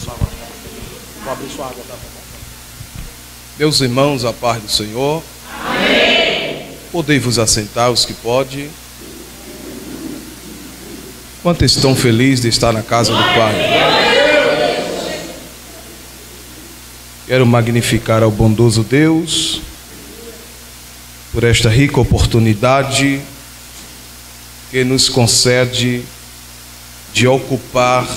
Vou abrir sua água, tá bom? Meus irmãos, a paz do Senhor. Amém. Podei vos assentar, os que podem. Quantos estão felizes de estar na casa do Pai? Quero magnificar ao bondoso Deus por esta rica oportunidade que nos concede de ocupar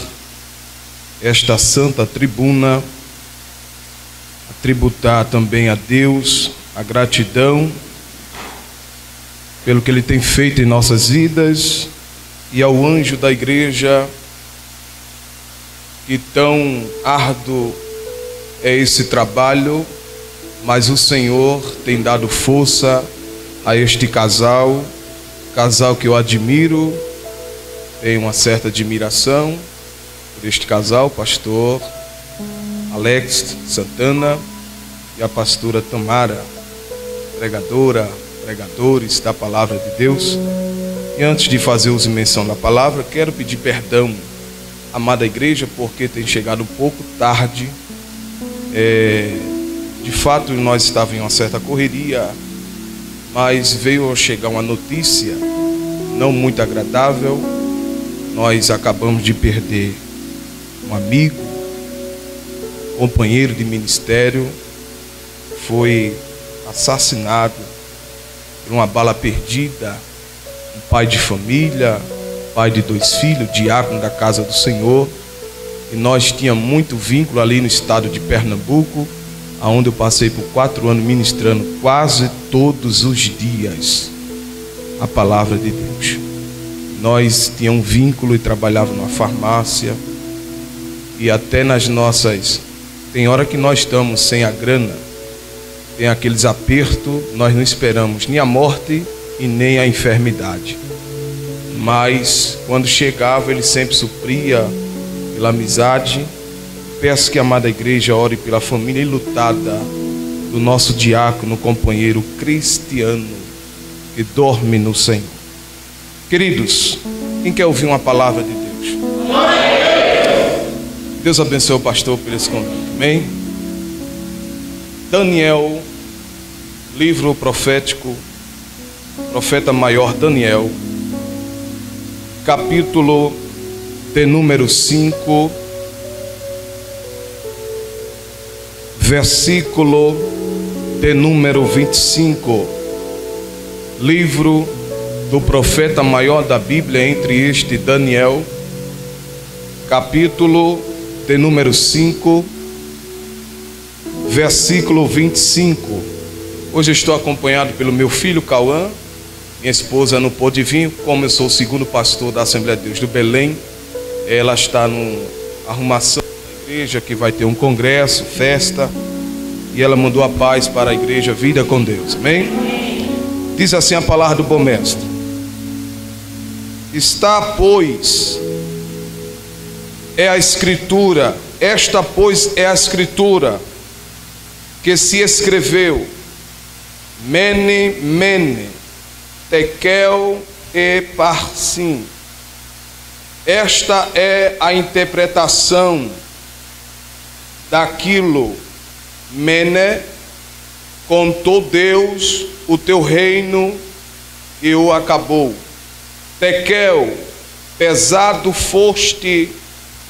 esta santa tribuna, a tributar também a Deus a gratidão pelo que Ele tem feito em nossas vidas, e ao anjo da igreja, que tão árduo é esse trabalho, mas o Senhor tem dado força a este casal que eu admiro, tenho uma certa admiração por este casal, pastor Alex Santana e a pastora Tamara, pregadores da palavra de Deus. E antes de fazer uso e menção da palavra, quero pedir perdão, amada igreja, porque tem chegado um pouco tarde. De fato, nós estávamos em uma certa correria, mas veio chegar uma notícia não muito agradável. Nós acabamos de perder um amigo, companheiro de ministério, foi assassinado por uma bala perdida. Um pai de família, pai de 2 filhos, diácono da casa do Senhor, e nós tínhamos muito vínculo ali no estado de Pernambuco, onde eu passei por 4 anos ministrando quase todos os dias a palavra de Deus. Nós tínhamos um vínculo e trabalhávamos numa farmácia, e até nas nossas... Tem hora que nós estamos sem a grana, tem aqueles apertos, nós não esperamos nem a morte e nem a enfermidade, mas quando chegava ele sempre supria pela amizade. Peço que a amada igreja ore pela família enlutada do nosso diácono, companheiro Cristiano, que dorme no Senhor. Queridos, quem quer ouvir uma palavra de Deus? Deus abençoe o pastor por esse convite. Amém? Daniel, livro profético, profeta maior Daniel, capítulo de número 5, versículo de número 25. Livro do profeta maior da Bíblia entre este Daniel, capítulo de número 5, versículo 25. Hoje eu estou acompanhado pelo meu filho Cauã. Minha esposa não pôde vir, como eu sou o segundo pastor da Assembleia de Deus do Belém. Ela está no arrumação da igreja, que vai ter um congresso, festa, e ela mandou a paz para a igreja Vida com Deus. Amém? Diz assim a palavra do bom mestre: está, pois, é a escritura, esta, pois, é a escritura que se escreveu: Mene, Mene, Tekel e Parsim. Esta é a interpretação daquilo. Mene, contou Deus o teu reino e o acabou. Tekel, pesado foste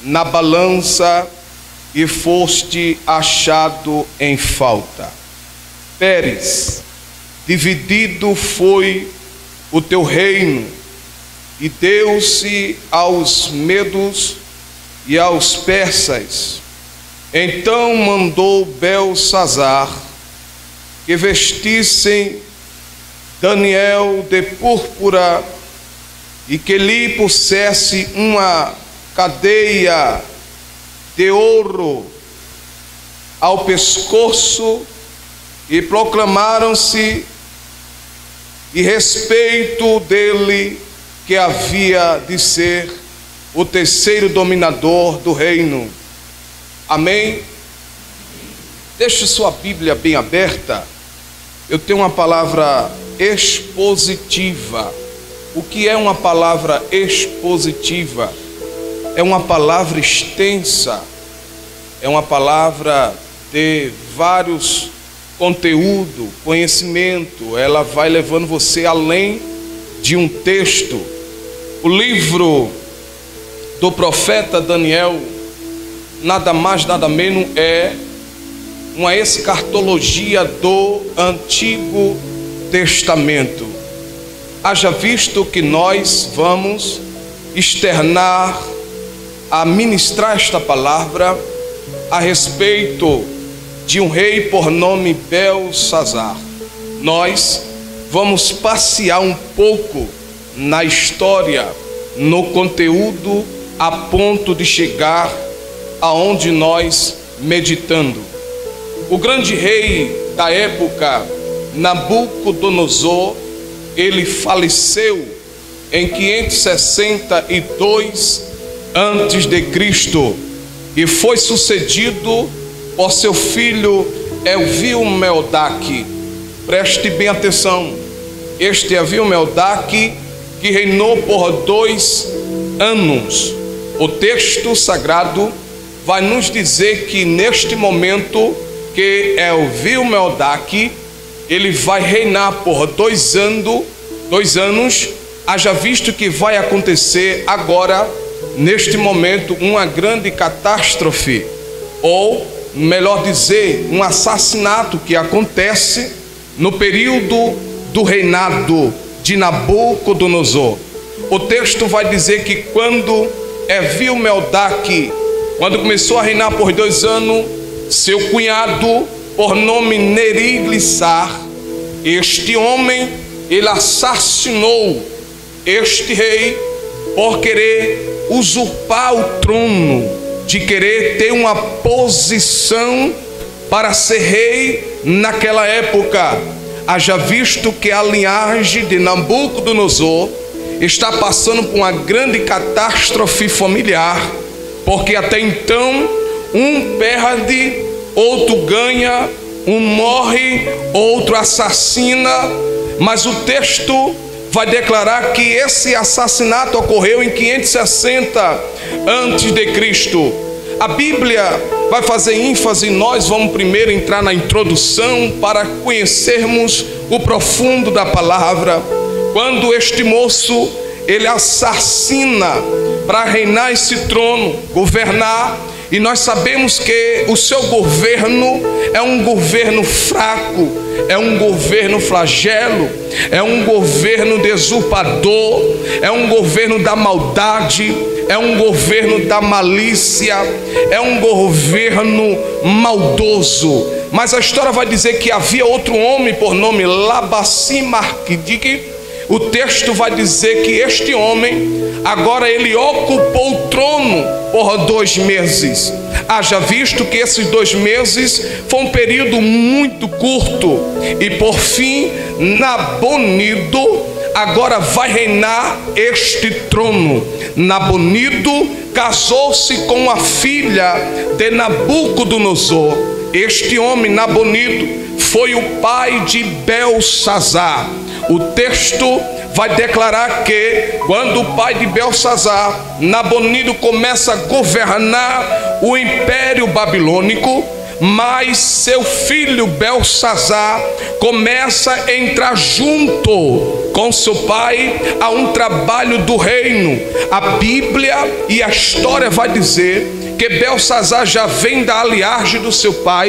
na balança e foste achado em falta. Pérez, dividido foi o teu reino, e deu-se aos medos e aos persas. Então mandou Belsazar que vestissem Daniel de púrpura e que lhe pusesse uma cadeia de ouro ao pescoço, e proclamaram-se e respeito dele que havia de ser o terceiro dominador do reino. Amém? Deixe sua Bíblia bem aberta. Eu tenho uma palavra expositiva. O que é uma palavra expositiva? É uma palavra extensa, é uma palavra de vários conteúdo, conhecimento. Ela vai levando você além de um texto. O livro do profeta Daniel nada mais, nada menos é uma escartologia do Antigo Testamento. Haja visto que nós vamos externar, a ministrar esta palavra a respeito de um rei por nome Belsazar. Nós vamos passear um pouco na história, no conteúdo, a ponto de chegar aonde nós meditando. O grande rei da época, Nabucodonosor, ele faleceu em 562 antes de Cristo e foi sucedido por seu filho Evil-Merodach. Preste bem atenção. Este Evil-Merodach que reinou por 2 anos. O texto sagrado vai nos dizer que neste momento que Evil-Merodach ele vai reinar por 2 anos. Haja visto que vai acontecer agora, neste momento, uma grande catástrofe, ou melhor dizer, um assassinato que acontece no período do reinado de Nabucodonosor. O texto vai dizer que quando Evil-Merodach, quando começou a reinar por 2 anos, seu cunhado, por nome Neriglissar, este homem, ele assassinou este rei por querer usurpar o trono, de querer ter uma posição para ser rei naquela época. Haja visto que a linhagem de Nabucodonosor está passando por uma grande catástrofe familiar, porque até então um perde, outro ganha, um morre, outro assassina, mas o texto vai declarar que esse assassinato ocorreu em 560 antes de Cristo. A Bíblia vai fazer ênfase, nós vamos primeiro entrar na introdução para conhecermos o profundo da palavra. Quando este moço, ele assassina para reinar esse trono, governar, e nós sabemos que o seu governo é um governo fraco, é um governo flagelo, é um governo desurpador, é um governo da maldade, é um governo da malícia, é um governo maldoso. Mas a história vai dizer que havia outro homem por nome Labassim-Marquidique. O texto vai dizer que este homem, agora ele ocupou o trono por 2 meses. Haja visto que esses 2 meses foi um período muito curto. E por fim, Nabonido agora vai reinar este trono. Nabonido casou-se com a filha de Nabucodonosor. Este homem, Nabonido, foi o pai de Belsazar. O texto vai declarar que quando o pai de Belsazar, Nabonido, começa a governar o império babilônico, mas seu filho Belsazar começa a entrar junto com seu pai a um trabalho do reino. A Bíblia e a história vai dizer que Belsazar já vem da linhagem do seu pai.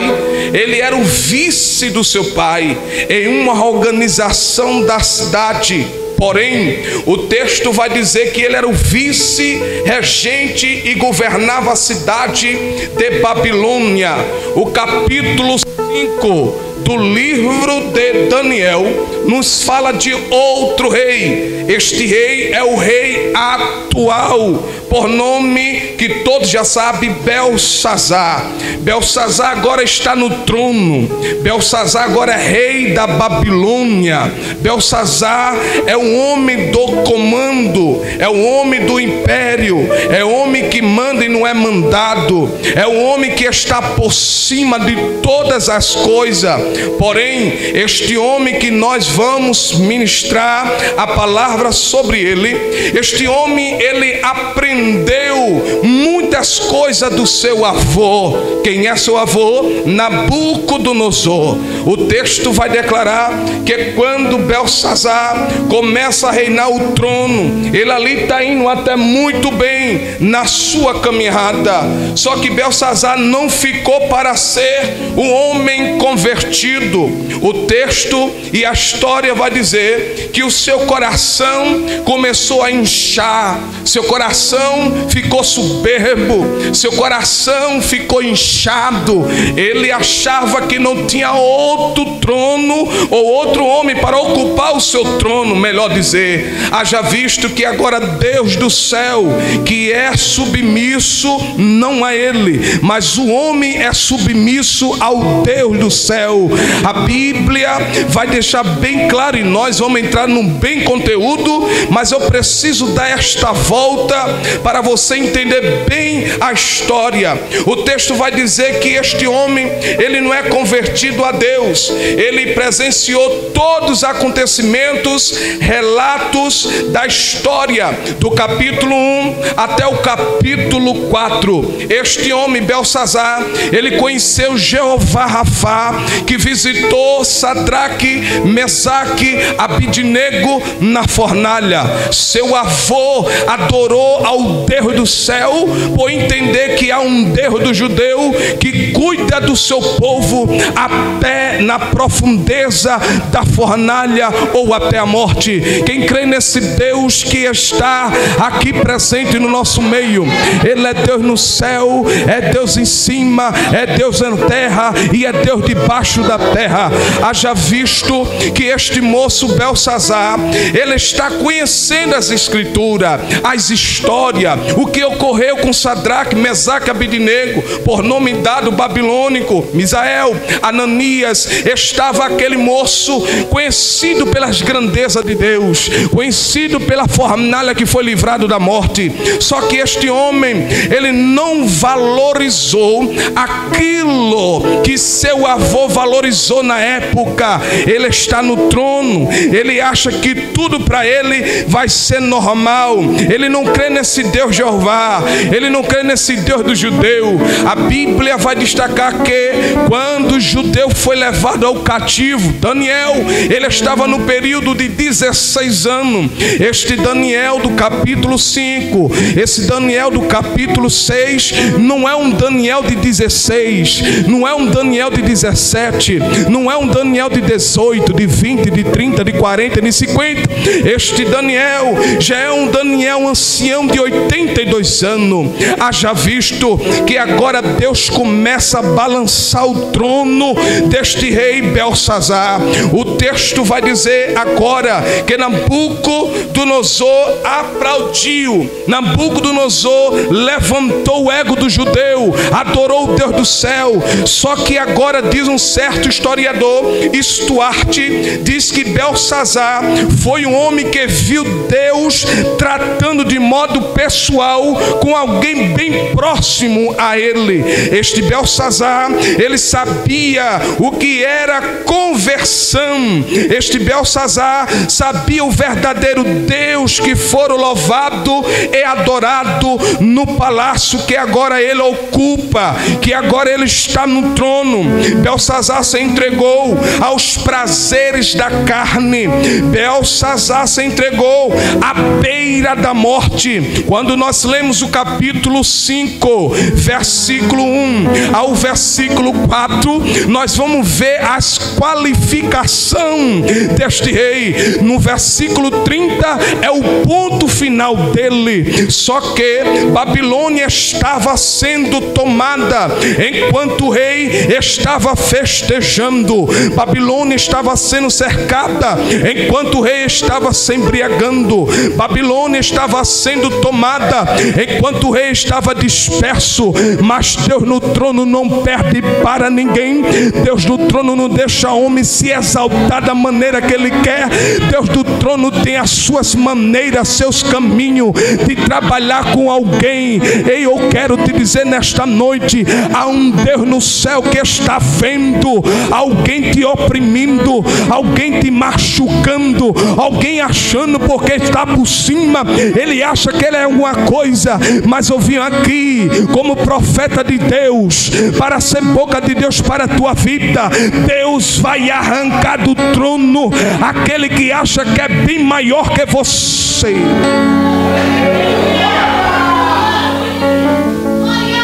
Ele era o vice do seu pai em uma organização da cidade. Porém, o texto vai dizer que ele era o vice-regente e governava a cidade de Babilônia. O capítulo 5 do livro de Daniel nos fala de outro rei. Este rei é o rei atual, por nome que todos já sabem, Belsazar. Belsazar agora está no trono. Belsazar agora é rei da Babilônia. Belsazar é o homem do comando, é o homem do império, é o homem que manda e não é mandado, é o homem que está por cima de todas as coisas. Porém, este homem que nós vamos ministrar a palavra sobre ele, este homem, ele aprendeu muito muitas coisas do seu avô. Quem é seu avô? Nabucodonosor. O texto vai declarar que quando Belsazar começa a reinar o trono, ele ali está indo até muito bem na sua caminhada. Só que Belsazar não ficou para ser um homem convertido. O texto e a história vai dizer que o seu coração começou a inchar, seu coração ficou soberbo, seu coração ficou inchado. Ele achava que não tinha outro trono ou outro homem para ocupar o seu trono, melhor dizer. Haja visto que agora Deus do céu, que é submisso não a ele, mas o homem é submisso ao Deus do céu. A Bíblia vai deixar bem claro, e nós vamos entrar num bem conteúdo, mas eu preciso dar esta volta para você entender bem a história. O texto vai dizer que este homem, ele não é convertido a Deus, ele presenciou todos os acontecimentos, relatos da história, do capítulo 1 até o capítulo 4. Este homem, Belsazar, ele conheceu Jeová Rafá, que visitou Sadraque, Mesaque, Abidnego na fornalha. Seu avô adorou ao Deus do céu, por entender que há um Deus do judeu que cuida do seu povo até na profundeza da fornalha ou até a morte. Quem crê nesse Deus que está aqui presente no nosso meio, ele é Deus no céu, é Deus em cima, é Deus na terra e é Deus debaixo da terra. Haja visto que este moço Belsazar, ele está conhecendo as escrituras, as histórias, o que ocorreu com Sadraque, Mesaque e Abidnego, por nome dado babilônico, Misael, Ananias. Estava aquele moço conhecido pelas grandezas de Deus, conhecido pela fornalha que foi livrado da morte. Só que este homem, ele não valorizou aquilo que seu avô valorizou na época. Ele está no trono, ele acha que tudo para ele vai ser normal. Ele não crê nesse Deus Jeová, ele não crê nesse Deus do judeu. A Bíblia vai destacar que quando o judeu foi levado ao cativo, Daniel, ele estava no período de 16 anos. Este Daniel do capítulo 5, esse Daniel do capítulo 6, não é um Daniel de 16, não é um Daniel de 17, não é um Daniel de 18, de 20, de 30, de 40, de 50. Este Daniel já é um Daniel ancião de 82 anos. Haja visto que agora Deus começa a balançar o trono deste rei Belsazar. O texto vai dizer agora que Nabucodonosor aplaudiu, Nabucodonosor levantou o ego do judeu, adorou o Deus do céu. Só que agora diz um certo historiador, Stuart, diz que Belsazar foi um homem que viu Deus tratando de modo pessoal com alguém bem próximo a ele. Este Belsazar, ele sabia o que era conversão. Este Belsazar sabia o verdadeiro Deus que for louvado e adorado no palácio que agora ele ocupa, que agora ele está no trono. Belsazar se entregou aos prazeres da carne. Belsazar se entregou à beira da morte. Quando nós lemos o capítulo 5, versículo 1 ao versículo 4, nós vamos ver as qualificações deste rei. No versículo 30 é o ponto final dele. Só que Babilônia estava sendo tomada enquanto o rei estava festejando. Babilônia estava sendo cercada enquanto o rei estava se embriagando. Babilônia estava sendo tomada enquanto o rei estava disperso. Mas Deus no trono não perde para ninguém. Deus no trono não deixa homem se exaltar da maneira que ele quer. Deus do trono tem as suas maneiras, seus caminhos de trabalhar com alguém. E eu quero te dizer nesta noite há um Deus no céu que está vendo alguém te oprimindo, alguém te machucando, alguém achando porque está por cima, ele acha que ele é alguma coisa, mas eu vim aqui como profeta de Deus, para ser boca de Deus para a tua vida. Deus vai arrancar do trono aquele que acha que é bem maior que você.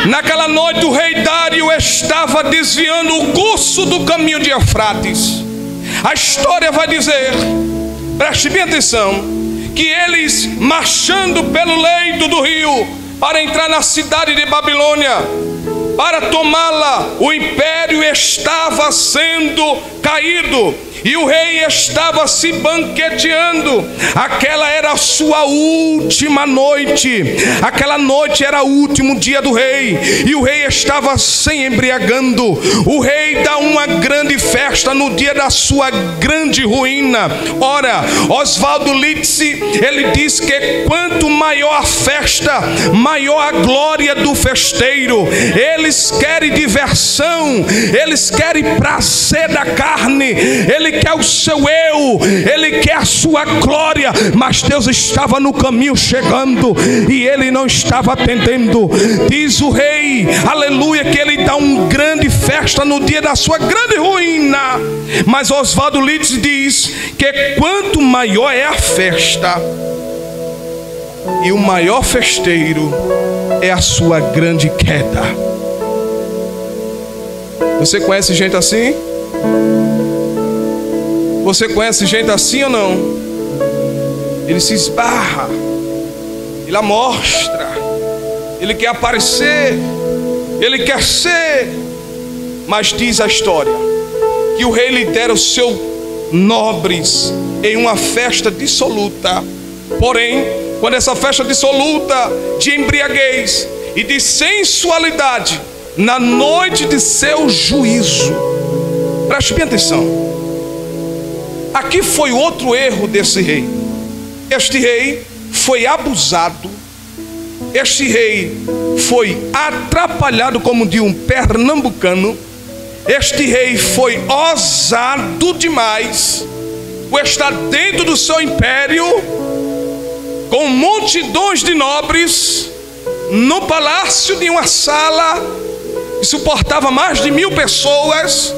Naquela noite o rei Dário estava desviando o curso do caminho de Eufrates. A história vai dizer, preste bem atenção, que eles marchando pelo leito do rio para entrar na cidade de Babilônia, para tomá-la, o império estava sendo caído e o rei estava se banqueteando. Aquela era a sua última noite, aquela noite era o último dia do rei, e o rei estava se embriagando. O rei dá uma grande festa no dia da sua grande ruína. Ora, Oswaldo Litsi, ele diz que quanto maior a festa, maior a glória do festeiro. Eles querem diversão, eles querem prazer da carne, ele quer o seu eu, ele quer a sua glória, mas Deus estava no caminho chegando e ele não estava atendendo. Diz o rei, aleluia, que ele dá uma grande festa no dia da sua grande ruína. Mas Oswaldo Litsi diz que quanto maior é a festa, e o maior festeiro é a sua grande queda. Você conhece gente assim? Você conhece gente assim ou não? Ele se esbarra, ele amostra, ele quer aparecer, ele quer ser. Mas diz a história que o rei lidera os seus nobres em uma festa dissoluta. Porém, quando essa festa dissoluta de embriaguez e de sensualidade, na noite de seu juízo, preste bem atenção, aqui foi outro erro desse rei. Este rei foi abusado, este rei foi atrapalhado, como de um pernambucano. Este rei foi ousado demais, por estar dentro do seu império, com multidões de nobres, no palácio de uma sala que suportava mais de 1000 pessoas,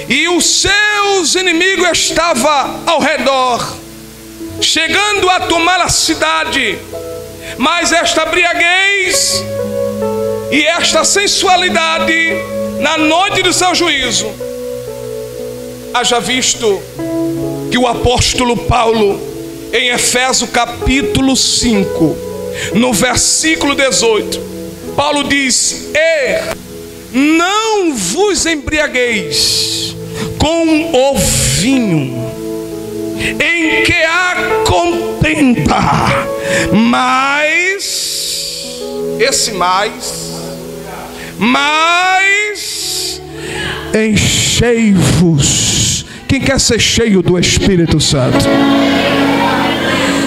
e os seus inimigos estavam ao redor, chegando a tomar a cidade. Mas esta embriaguez e esta sensualidade na noite do seu juízo, haja visto que o apóstolo Paulo, em Efésios capítulo 5, no versículo 18, Paulo diz: não vos embriagueis com o vinho, em que há contenda, mas esse mais enchei-vos. Quem quer ser cheio do Espírito Santo?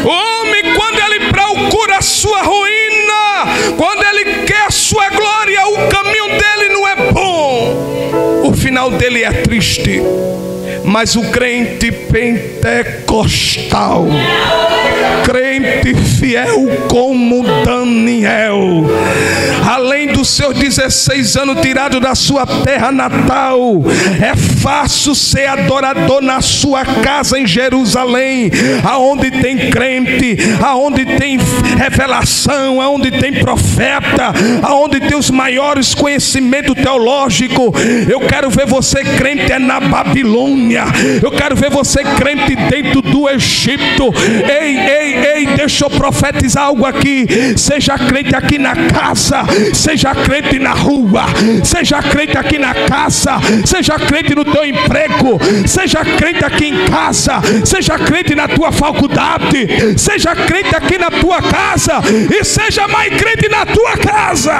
Homem, quando ele procura a sua ruína, quando ele quer a sua glória, o caminho dele não é bom, o final dele é triste. Mas o crente pentecostal, crente fiel como Daniel, além dos seus 16 anos tirado da sua terra natal, é fácil ser adorador na sua casa em Jerusalém, aonde tem crente, aonde tem revelação, aonde tem profeta, aonde tem os maiores conhecimentos teológicos. Eu quero ver você crente é na Babilônia, eu quero ver você crente dentro do Egito. Ei, deixa eu profetizar algo aqui. Seja crente aqui na casa, seja crente na rua, seja crente aqui na casa, seja crente no teu emprego, seja crente aqui em casa, seja crente na tua faculdade, seja crente aqui na tua casa, e seja mais crente na tua casa.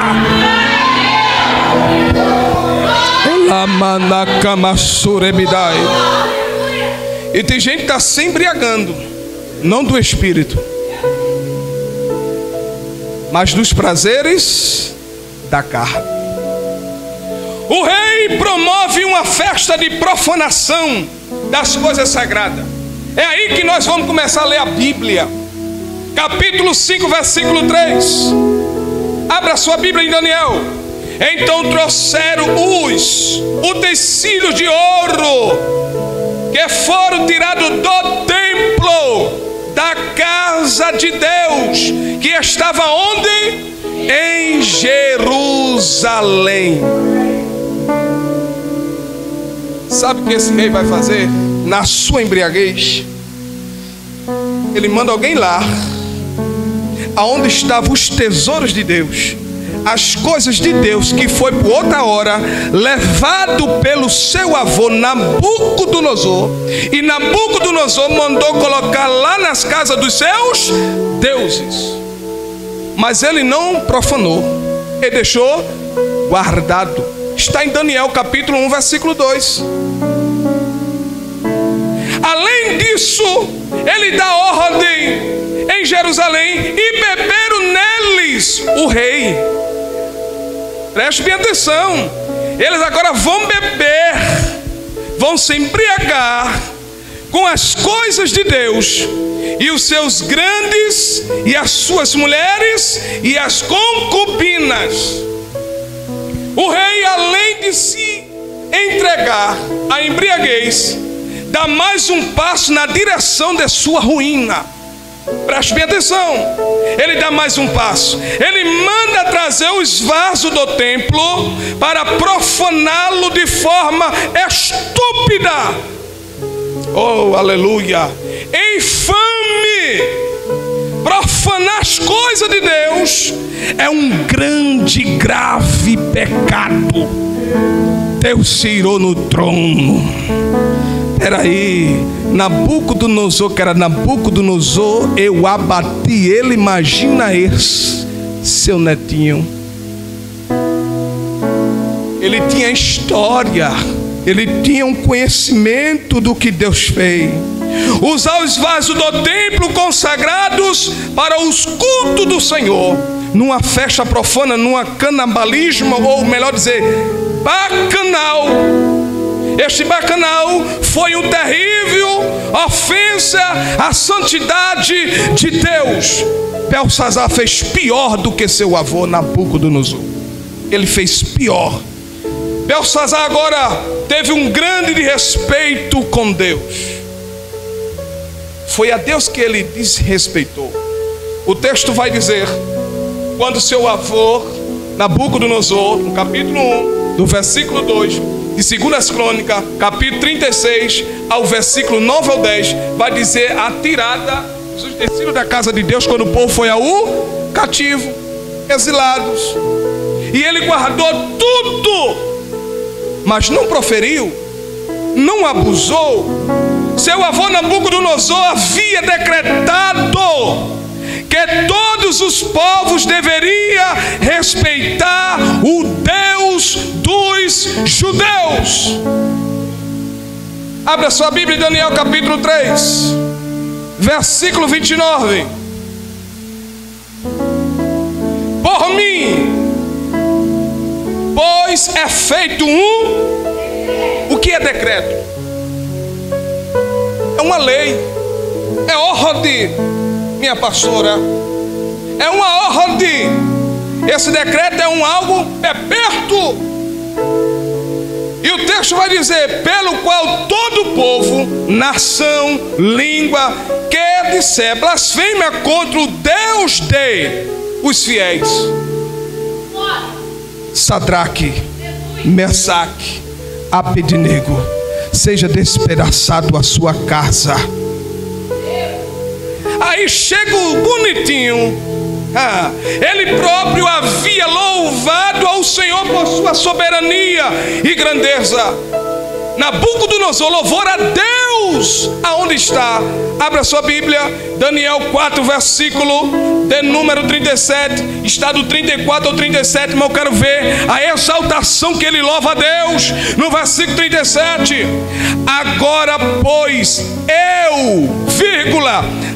E tem gente que está se embriagando, não do espírito, mas dos prazeres da carne. O rei promove uma festa de profanação das coisas sagradas. É aí que nós vamos começar a ler a Bíblia. Capítulo 5, versículo 3. Abra sua Bíblia em Daniel. Então trouxeram os utensílios de ouro que foram tirados do templo da casa de Deus, que estava onde? Em Jerusalém. Sabe o que esse rei vai fazer? Na sua embriaguez, ele manda alguém lá, aonde estavam os tesouros de Deus, as coisas de Deus, que foi por outra hora levado pelo seu avô Nabucodonosor, e Nabucodonosor mandou colocar lá nas casas dos seus deuses, mas ele não profanou, ele deixou guardado. Está em Daniel capítulo 1, versículo 2. Além disso, ele dá ordem em Jerusalém, e beberam neles o rei. Preste bem atenção. Eles agora vão beber, vão se embriagar com as coisas de Deus, e os seus grandes, e as suas mulheres, e as concubinas. O rei, além de se entregar à embriaguez, dá mais um passo na direção de sua ruína. Preste bem atenção. Ele dá mais um passo. Ele manda trazer os vasos do templo para profaná-lo de forma estúpida. Oh, aleluia. Infame. Profanar as coisas de Deus é um grande, grave pecado. Deus se irou no trono. Peraí, Nabucodonosor, que era Nabucodonosor, eu abati ele. Imagina esse, seu netinho. Ele tinha história, ele tinha um conhecimento do que Deus fez. Usar os vasos do templo consagrados para os cultos do Senhor, numa festa profana, numa canibalismo, ou melhor dizer, bacanal. Este bacanal foi uma terrível ofensa à santidade de Deus. Belsazar fez pior do que seu avô Nabucodonosor. Ele fez pior. Belsazar agora teve um grande desrespeito com Deus. Foi a Deus que ele desrespeitou. O texto vai dizer, quando seu avô Nabucodonosor, no capítulo 1, do versículo 2, de 2 Crônicas, capítulo 36, ao versículo 9 ao 10, vai dizer a tirada dos utensílios da casa de Deus, quando o povo foi ao cativo, exilados. E ele guardou tudo, mas não proferiu, não abusou. Seu avô Nabucodonosor havia decretado que todos os povos deveriam respeitar o Deus dos judeus. Abra sua Bíblia em Daniel capítulo 3, versículo 29. Por mim, pois é feito o que é decreto? É uma lei, é ordem, minha pastora, é uma ordem. Esse decreto é algo perpétuo. E o texto vai dizer, pelo qual todo povo, nação, língua, que disser blasfêmia contra o Deus de os fiéis, Sadraque, Mesaque, Abednego, seja despedaçado a sua casa. Aí chega o bonitinho. Ele próprio havia louvado ao Senhor por sua soberania e grandeza. Nabucodonosor louvou a Deus aonde está. Abra sua Bíblia, Daniel 4, versículo de número 37. Está do 34 ao 37, mas eu quero ver a exaltação que ele louva a Deus no versículo 37. Agora, pois,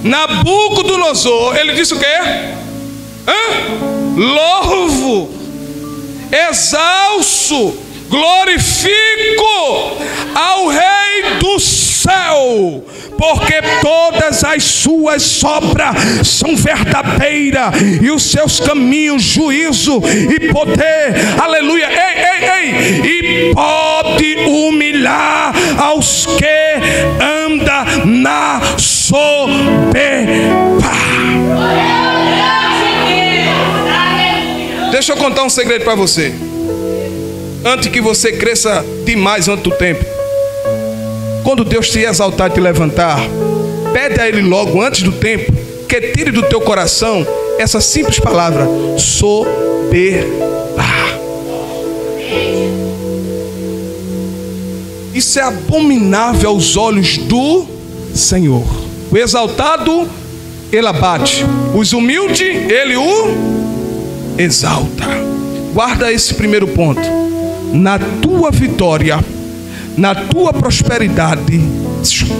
Nabucodonosor, ele disse o quê? Louvo exalço, glorifico ao Rei do céu, porque todas as suas obras são verdadeiras e os seus caminhos juízo e poder. Aleluia. E pode humilhar aos que andam na soberba. Deixa eu contar um segredo para você. Antes que você cresça demais antes do tempo, quando Deus te exaltar e te levantar, pede a Ele logo antes do tempo que tire do teu coração essa simples palavra: soberba. Isso é abominável aos olhos do Senhor. O exaltado Ele abate, os humildes Ele o exalta. Guarda esse primeiro ponto. Na tua vitória, na tua prosperidade,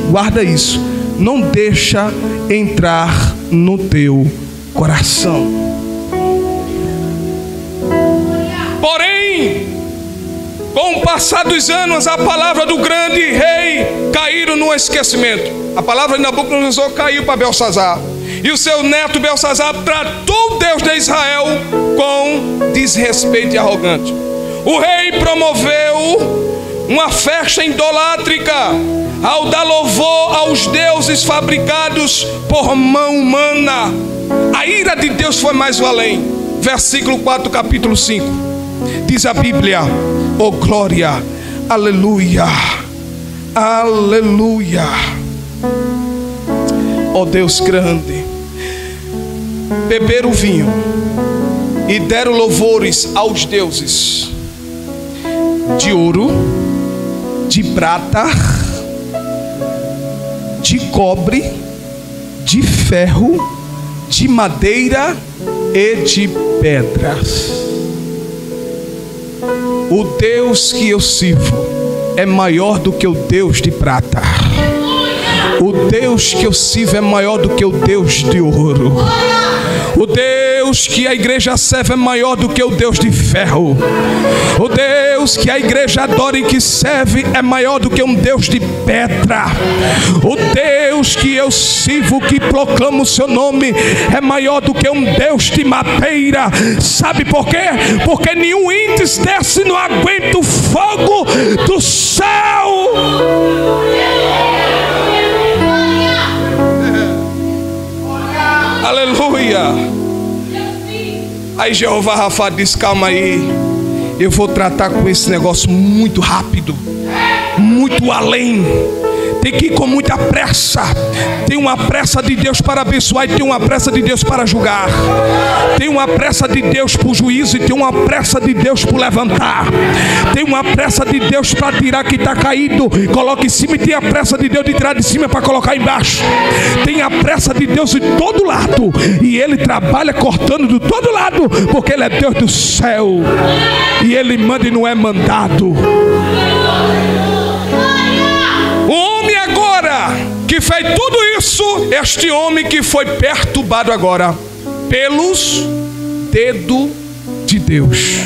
guarda isso, não deixa entrar no teu coração. Porém, com o passar dos anos, a palavra do grande rei caíram no esquecimento. A palavra de Nabucodonosor caiu para Belsazar, e o seu neto Belsazar tratou Deus de Israel com desrespeito e arrogante. O rei promoveu uma festa idolátrica ao dar louvor aos deuses fabricados por mão humana. A ira de Deus foi mais além. Versículo 4, capítulo 5. Diz a Bíblia: oh glória, aleluia, aleluia. Oh Deus grande. Beberam o vinho e deram louvores aos deuses de ouro, de prata, de cobre, de ferro, de madeira e de pedras. O Deus que eu sirvo é maior do que o Deus de prata. O Deus que eu sirvo é maior do que o Deus de ouro. O Deus que a igreja serve é maior do que o Deus de ferro. O Deus que a igreja adora e que serve é maior do que um Deus de pedra. O Deus que eu sirvo, que proclamo o seu nome, é maior do que um Deus de madeira. Sabe por quê? Porque nenhum índice desse não aguenta o fogo do céu. Aleluia. Aí Jeová Rafa disse: calma aí, eu vou tratar com esse negócio muito rápido, muito além. Tem que ir com muita pressa. Tem uma pressa de Deus para abençoar e tem uma pressa de Deus para julgar. Tem uma pressa de Deus para o juízo e tem uma pressa de Deus para levantar. Tem uma pressa de Deus para tirar que está caído, coloca em cima, e tem a pressa de Deus de tirar de cima para colocar embaixo. Tem a pressa de Deus de todo lado, e Ele trabalha cortando de todo lado, porque Ele é Deus do céu e Ele manda e não é mandado. O homem agora que fez tudo isso, este homem que foi perturbado agora pelos dedos de Deus.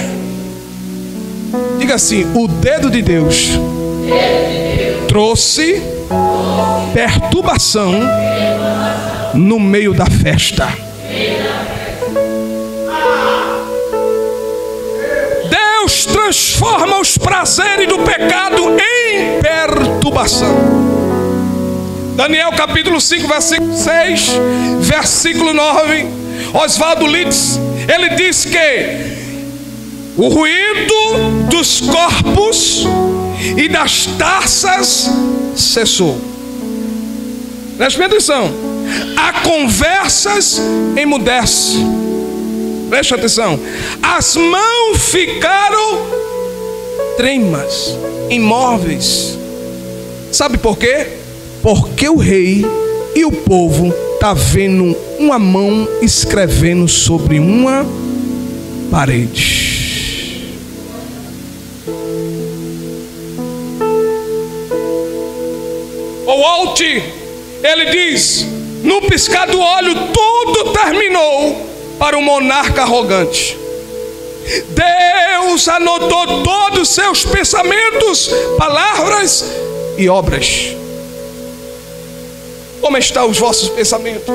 Diga assim: o dedo de Deus trouxe perturbação no meio da festa. Deus transforma os prazeres do pecado em perturbação. Daniel capítulo 5, versículo 6, versículo 9. Oswaldo Litz, ele diz que o ruído dos corpos e das taças cessou. Preste atenção. As conversas emudecem. Preste atenção. As mãos ficaram trêmulas, imóveis. Sabe por quê? Porque o rei e o povo tá vendo uma mão escrevendo sobre uma parede. O Walt, ele diz: no piscar do olho tudo terminou para o monarca arrogante. Deus anotou todos os seus pensamentos, palavras e obras. Como estão os vossos pensamentos?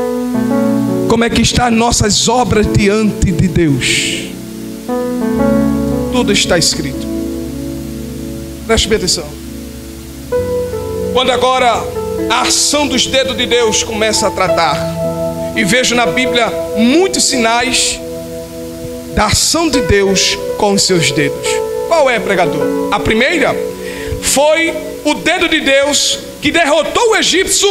Como é que estão as nossas obras diante de Deus? Tudo está escrito. Preste bem atenção. Quando agora a ação dos dedos de Deus começa a tratar, e vejo na Bíblia muitos sinais da ação de Deus com os seus dedos. Qual é, pregador? A primeira foi o dedo de Deus que derrotou o egípcio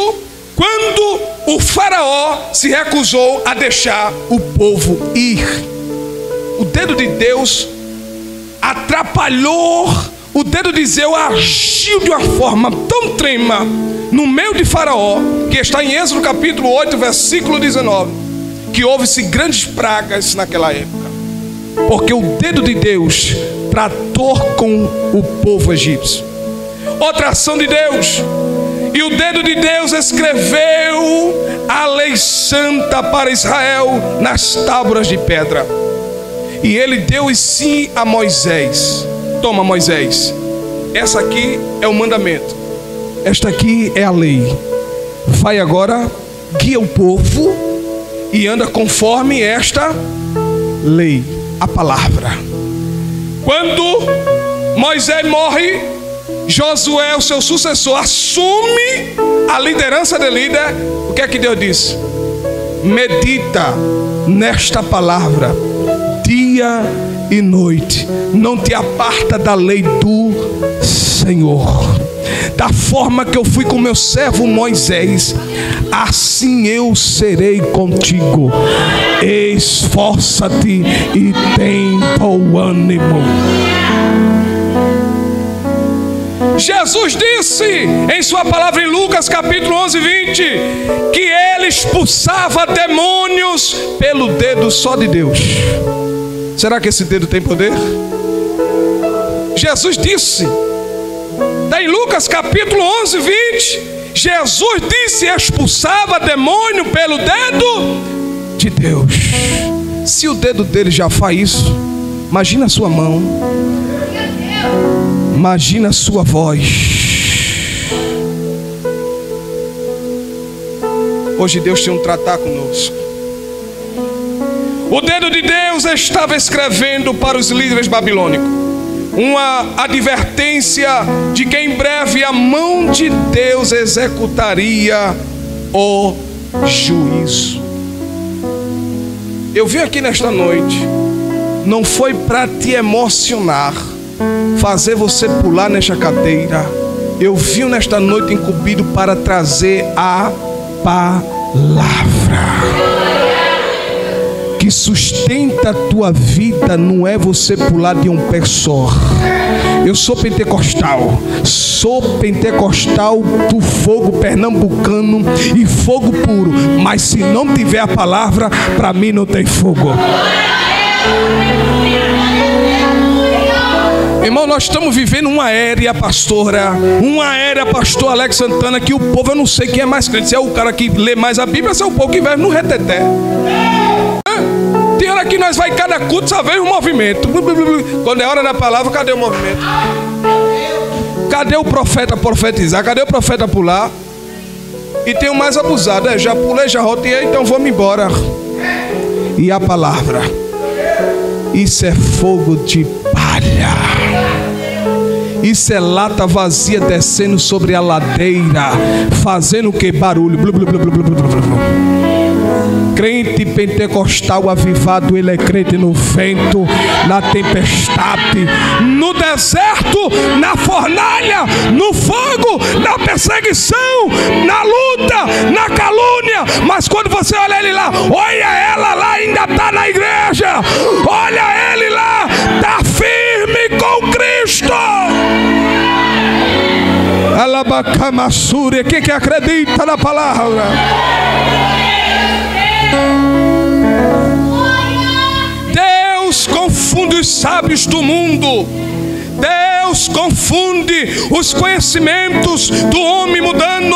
quando o faraó se recusou a deixar o povo ir. O dedo de Deus atrapalhou, o dedo de Deus agiu de uma forma tão trema no meio de Faraó, que está em Êxodo capítulo 8, versículo 19, que houve-se grandes pragas naquela época, porque o dedo de Deus tratou com o povo egípcio. Outra ação de Deus, e o dedo de Deus escreveu a lei santa para Israel nas tábuas de pedra, e ele deu sim a Moisés. Toma, Moisés, essa aqui é o mandamento, esta aqui é a lei. Vai agora, guia o povo e anda conforme esta lei, a palavra. Quando Moisés morre, Josué, o seu sucessor, assume a liderança de líder. O que é que Deus diz? Medita nesta palavra dia e noite, não te aparta da lei do Senhor. Da forma que eu fui com meu servo Moisés, assim eu serei contigo. Esforça-te e tem bom ânimo. Jesus disse em sua palavra em Lucas capítulo 11, 20, que ele expulsava demônios pelo dedo só de Deus. Será que esse dedo tem poder? Jesus disse, daí Lucas capítulo 11, 20, Jesus disse, expulsava demônio pelo dedo de Deus. Se o dedo dele já faz isso, imagina a sua mão, imagina a sua voz. Hoje Deus tem um tratar conosco. O dedo de Deus estava escrevendo para os líderes babilônicos uma advertência de que em breve a mão de Deus executaria o juízo. Eu vim aqui nesta noite, não foi para te emocionar, fazer você pular nesta cadeira. Eu vim nesta noite incumbido para trazer a palavra que sustenta a tua vida. Não é você pular de um pé só. Eu sou pentecostal do fogo pernambucano e fogo puro, mas se não tiver a palavra, para mim não tem fogo. Irmão, nós estamos vivendo uma era, pastor Alex Santana, que o povo, eu não sei quem é mais crente, se é o cara que lê mais a Bíblia, se é o povo que vai no reteté. Tem hora que nós vai cada culto, só vem um movimento. Quando é hora da palavra, cadê o movimento? Cadê o profeta profetizar? Cadê o profeta pular? E tem o mais abusado, já pulei, já roteei, então vamos embora. E a palavra, isso é fogo de palha, isso é lata vazia descendo sobre a ladeira, fazendo o que? Barulho. Crente pentecostal avivado, ele é crente no vento, na tempestade, no deserto, na fornalha, no fogo, na perseguição, na luta, na calúnia. Mas quando você olha ele lá, olha ela lá, ainda está na igreja. Olha ele lá, está firme com Cristo. Alabacamassúria, quem que acredita na palavra? Deus confunde os sábios do mundo. Deus confunde os conhecimentos do homem mudando.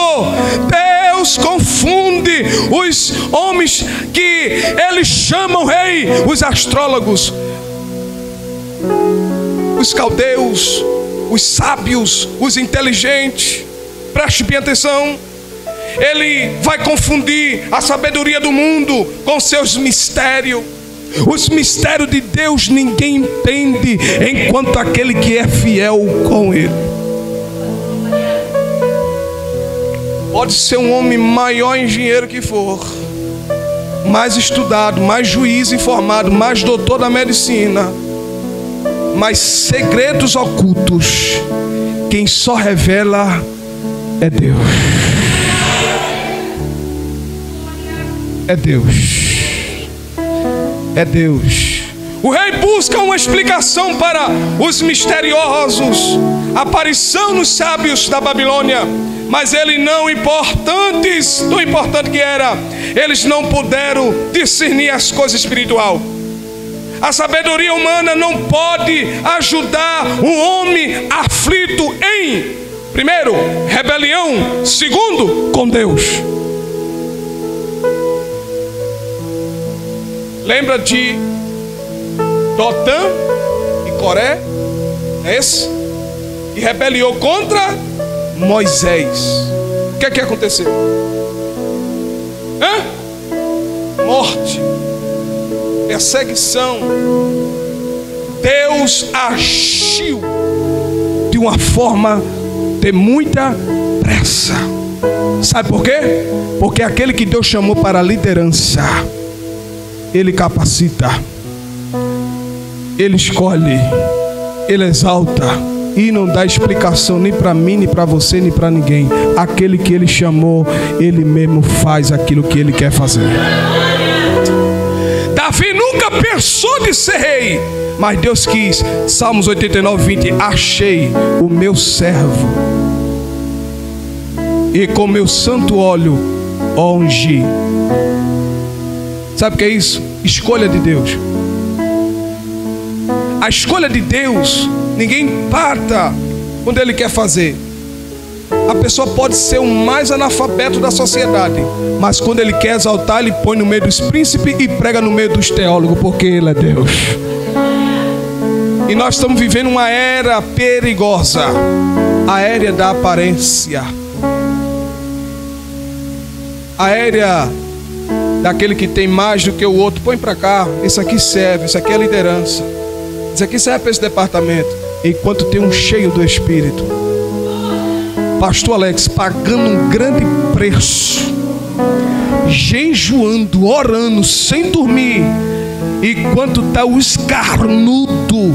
Deus confunde os homens que eles chamam rei, os astrólogos. os caldeus, os sábios, os inteligentes. Preste bem atenção. Ele vai confundir a sabedoria do mundo com seus mistérios. Os mistérios de Deus ninguém entende, enquanto aquele que é fiel com Ele. Pode ser um homem maior engenheiro que for, mais estudado, mais juiz informado, mais doutor da medicina, mas segredos ocultos, quem só revela é Deus. É Deus. É Deus. O rei busca uma explicação para os misteriosos, aparição nos sábios da Babilônia, mas ele não importantes, tão importante que era, eles não puderam discernir as coisas espirituais. A sabedoria humana não pode ajudar um homem aflito em, primeiro, rebelião, segundo, com Deus. Lembra de Dotã e Coré? É esse? Que rebeliou contra Moisés. O que é que aconteceu? Morte, perseguição. Deus agiu de uma forma de muita pressa. Sabe por quê? Porque aquele que Deus chamou para a liderança, Ele capacita, Ele escolhe, Ele exalta e não dá explicação nem para mim, nem para você, nem para ninguém. Aquele que Ele chamou, Ele mesmo faz aquilo que Ele quer fazer. Davi nunca pensou de ser rei, mas Deus quis. Salmos 89:20: achei o meu servo e com meu santo óleo ungi. Sabe o que é isso? Escolha de Deus. A escolha de Deus, ninguém empata quando Ele quer fazer. A pessoa pode ser o mais analfabeto da sociedade, mas quando Ele quer exaltar, Ele põe no meio dos príncipes e prega no meio dos teólogos, porque Ele é Deus. E nós estamos vivendo uma era perigosa, a era da aparência, a era daquele que tem mais do que o outro. Põe para cá, isso aqui serve, isso aqui é liderança, isso aqui serve para esse departamento, enquanto tem um cheio do Espírito. Pastor Alex pagando um grande preço, jejuando, orando, sem dormir, enquanto está o escarnudo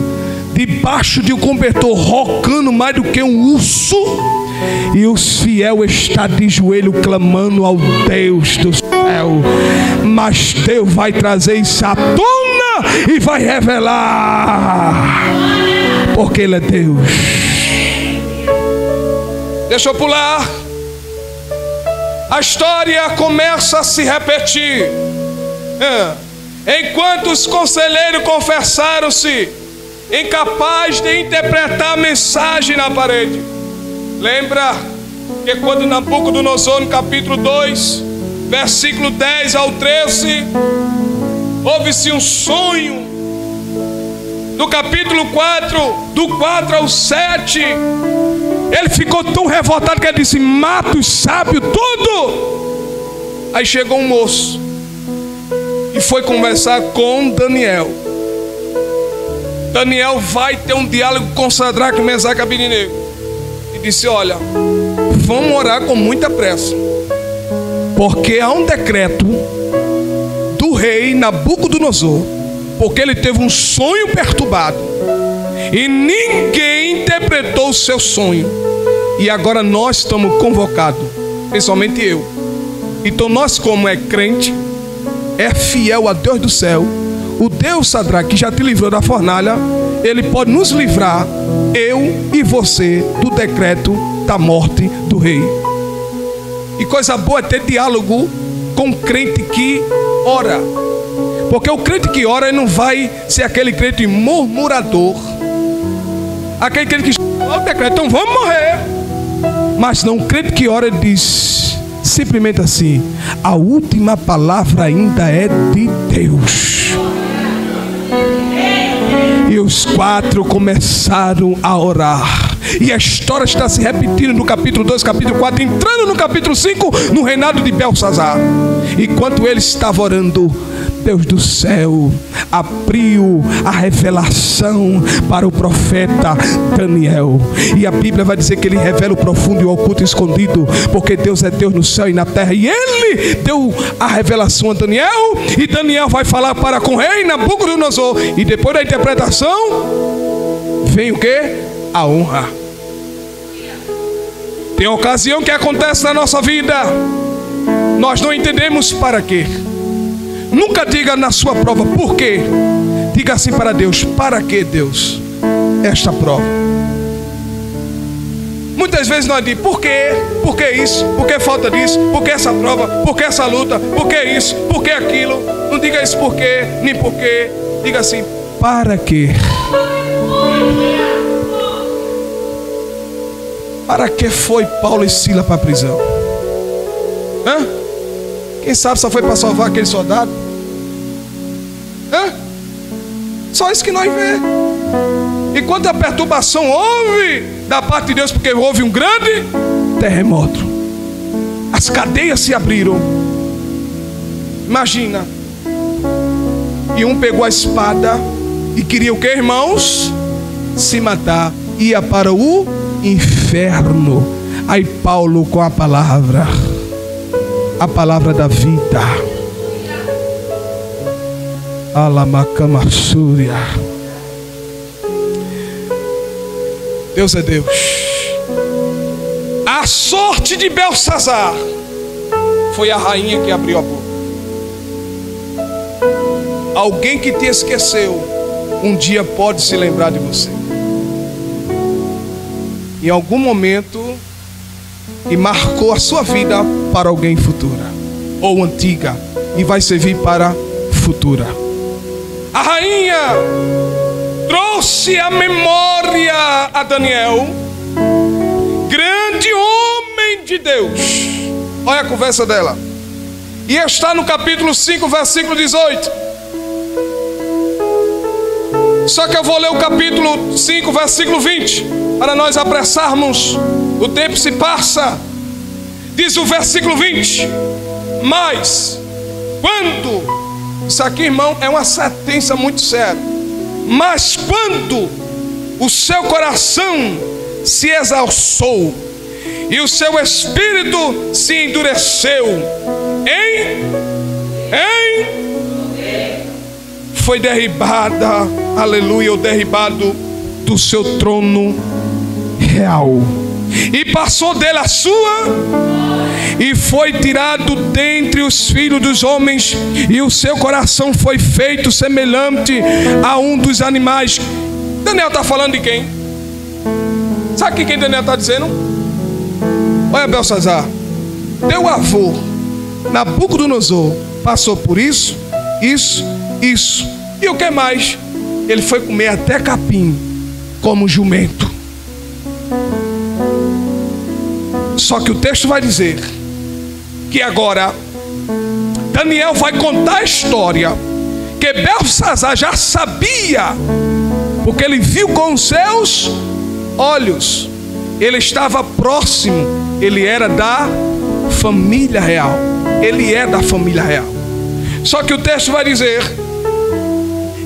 debaixo de um cobertor, rocando mais do que um urso, e os fiéis estão de joelho clamando ao Deus do céu. Mas Deus vai trazer isso à tona e vai revelar, porque Ele é Deus. Deixa eu pular. A história começa a se repetir. Enquanto os conselheiros confessaram-se incapazes de interpretar a mensagem na parede. Lembra que quando Nabucodonosor, no capítulo 2, versículo 10 ao 13, houve-se um sonho. No capítulo 4, do 4 ao 7, ele ficou tão revoltado que ele disse: mata os sábios tudo. Aí chegou um moço e foi conversar com Daniel. Daniel vai ter um diálogo com Sadraque, Mesaque e Abednego, e disse: olha, vamos orar com muita pressa, porque há um decreto do rei Nabucodonosor, porque ele teve um sonho perturbado e ninguém interpretou o seu sonho, e agora nós estamos convocados, principalmente eu. Então nós, como é crente, é fiel a Deus do céu, o Deus Sadraque, que já te livrou da fornalha, Ele pode nos livrar, eu e você, do decreto da morte do rei. E coisa boa é ter diálogo com o crente que ora, porque o crente que ora, ele não vai ser aquele crente murmurador, aquele crente que o decreto, então vamos morrer. Mas não, o crente que ora, ele diz simplesmente assim: a última palavra ainda é de Deus. E os 4 começaram a orar. E a história está se repetindo no capítulo 2, capítulo 4, entrando no capítulo 5, no reinado de Belsazar. Enquanto ele estava orando, Deus do céu abriu a revelação para o profeta Daniel. E a Bíblia vai dizer que ele revela o profundo e o oculto escondido, porque Deus é Deus no céu e na terra. E ele deu a revelação a Daniel, e Daniel vai falar para com o rei Nabucodonosor. E depois da interpretação vem o que? A honra. Tem ocasião que acontece na nossa vida, nós não entendemos para quê. Nunca diga na sua prova por quê. Diga assim para Deus: para que, Deus, esta prova? Muitas vezes nós dizemos: por quê? Por que isso? Por que falta disso? Por que essa prova? Por que essa luta? Por que isso? Por que aquilo? Não diga isso por quê, nem por quê. Diga assim: para quê? Para que foi Paulo e Silas para a prisão? Quem sabe só foi para salvar aquele soldado? Só isso que nós vemos. E quanta perturbação houve da parte de Deus, porque houve um grande terremoto. As cadeias se abriram. Imagina. E um pegou a espada e queria o que, irmãos? Se matar. Ia para o inferno. Aí Paulo, com a palavra da vida, Alamacamassúria. Deus é Deus. A sorte de Belsazar foi a rainha que abriu a boca. Alguém que te esqueceu um dia pode se lembrar de você. Em algum momento, e marcou a sua vida para alguém futura ou antiga, e vai servir para futura. A rainha trouxe a memória a Daniel, grande homem de Deus. Olha a conversa dela. E está no capítulo 5, versículo 18. Só que eu vou ler o capítulo 5, versículo 20, para nós apressarmos. O tempo se passa. Diz o versículo 20: mas quando, isso aqui, irmão, é uma sentença muito séria. Mas quando o seu coração se exalçou e o seu espírito se endureceu, foi derribada, aleluia, ou derribado do seu trono real, e passou dele a sua, e foi tirado dentre os filhos dos homens, e o seu coração foi feito semelhante a um dos animais. Daniel está falando de quem? Sabe quem Daniel está dizendo? Olha, Belsazar, teu avô Nabucodonosor passou por isso. E o que mais? Ele foi comer até capim como jumento. Só que o texto vai dizer que agora Daniel vai contar a história que Belsazar já sabia, porque ele viu com os seus olhos. Ele estava próximo, ele era da família real. Ele é da família real. Só que o texto vai dizer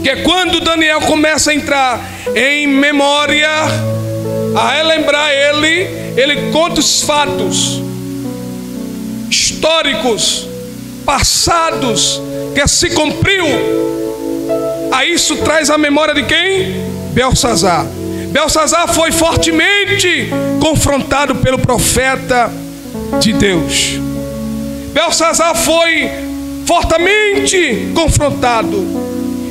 que quando Daniel começa a entrar em memória, a relembrar ele conta os fatos históricos, passados, que se cumpriu. Aí isso traz a memória de quem? Belsazar. Belsazar foi fortemente confrontado pelo profeta de Deus. Belsazar foi fortemente confrontado.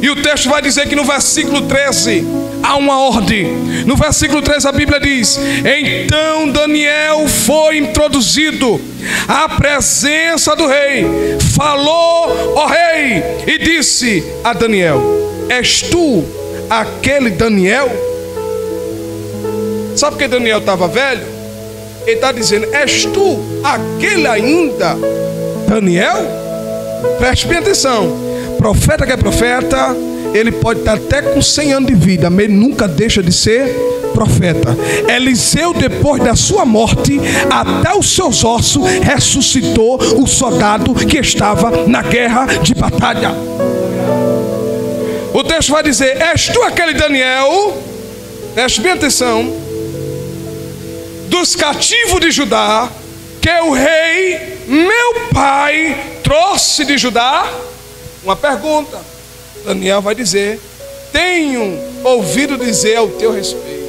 E o texto vai dizer que no versículo 13 há uma ordem. No versículo 13 a Bíblia diz: então Daniel foi introduzido à presença do rei, falou ao rei e disse a Daniel: és tu aquele Daniel? Sabe por que Daniel estava velho? Ele está dizendo: és tu aquele ainda Daniel? Preste bem atenção. Profeta que é profeta, ele pode estar até com 100 anos de vida, mas ele nunca deixa de ser profeta. Eliseu, depois da sua morte, até os seus ossos, ressuscitou o soldado que estava na guerra de batalha. O texto vai dizer: és tu aquele Daniel, preste bem atenção, dos cativos de Judá, que o rei, meu pai, trouxe de Judá? Uma pergunta. Daniel vai dizer: tenho ouvido dizer ao teu respeito.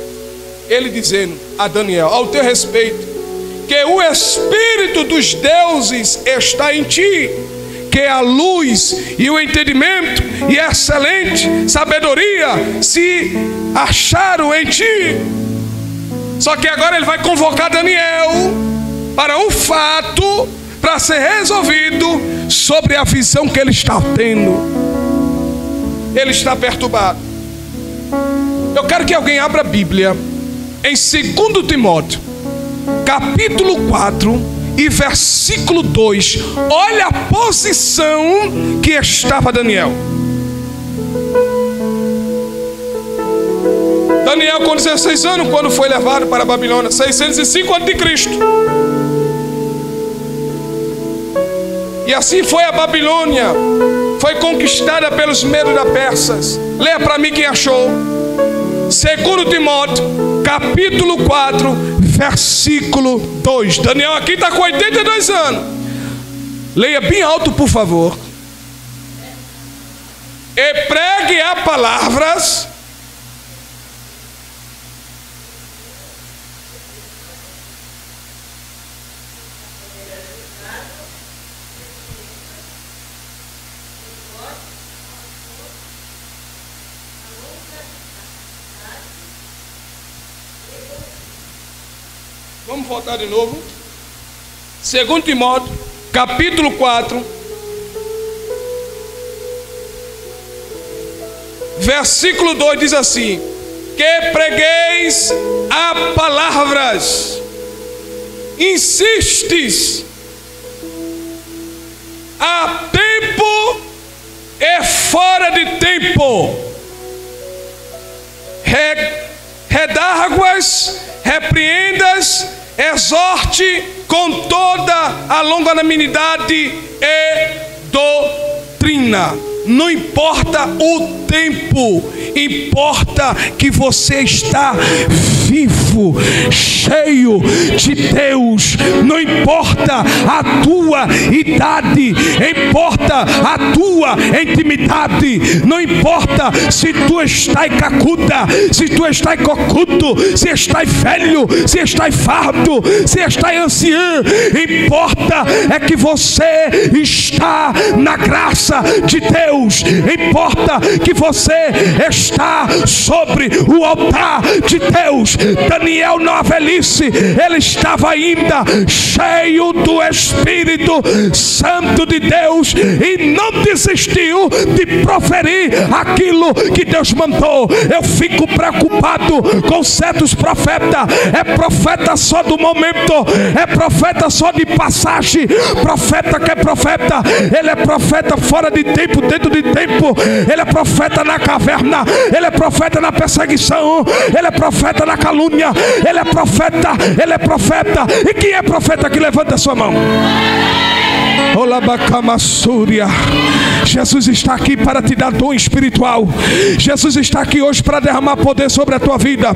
Ele dizendo a Daniel: ao teu respeito, que o Espírito dos deuses está em ti, que a luz e o entendimento e a excelente sabedoria se acharam em ti. Só que agora ele vai convocar Daniel para um fato, para ser resolvido sobre a visão que ele está tendo. Ele está perturbado. Eu quero que alguém abra a Bíblia em 2 Timóteo, capítulo 4 e versículo 2. Olha a posição que estava Daniel. Daniel com 16 anos, quando foi levado para a Babilônia, 605 a.C. E assim foi a Babilônia, foi conquistada pelos medos da Persas. Leia para mim quem achou. 2 Timóteo, capítulo 4, versículo 2. Daniel aqui está com 82 anos. Leia bem alto, por favor. E pregue a palavras Vamos voltar de novo. 2 Timóteo, capítulo 4, versículo 2 diz assim: que pregueis a palavras, insistes a tempo e fora de tempo, redarguas, repreendas, exorte com toda a longanimidade e doutrina. Não importa o tempo, importa que você está vivo, cheio de Deus. Não importa a tua idade, importa a tua intimidade. Não importa se tu estás cacuda, se tu estás cocudo, se estás velho, se estás fardo, se estás ancião. Importa é que você está na graça de Deus. Importa que você está sobre o altar de Deus. Daniel, na velhice, ele estava ainda cheio do Espírito Santo de Deus e não desistiu de proferir aquilo que Deus mandou. Eu fico preocupado com certos profetas. É profeta só do momento, é profeta só de passagem. Profeta que é profeta, ele é profeta fora de tempo, dentro de tempo. Ele é profeta na caverna, ele é profeta na perseguição, ele é profeta na calúnia, ele é profeta, ele é profeta. E quem é profeta que levanta a sua mão? Jesus está aqui para te dar dom espiritual. Jesus está aqui hoje para derramar poder sobre a tua vida.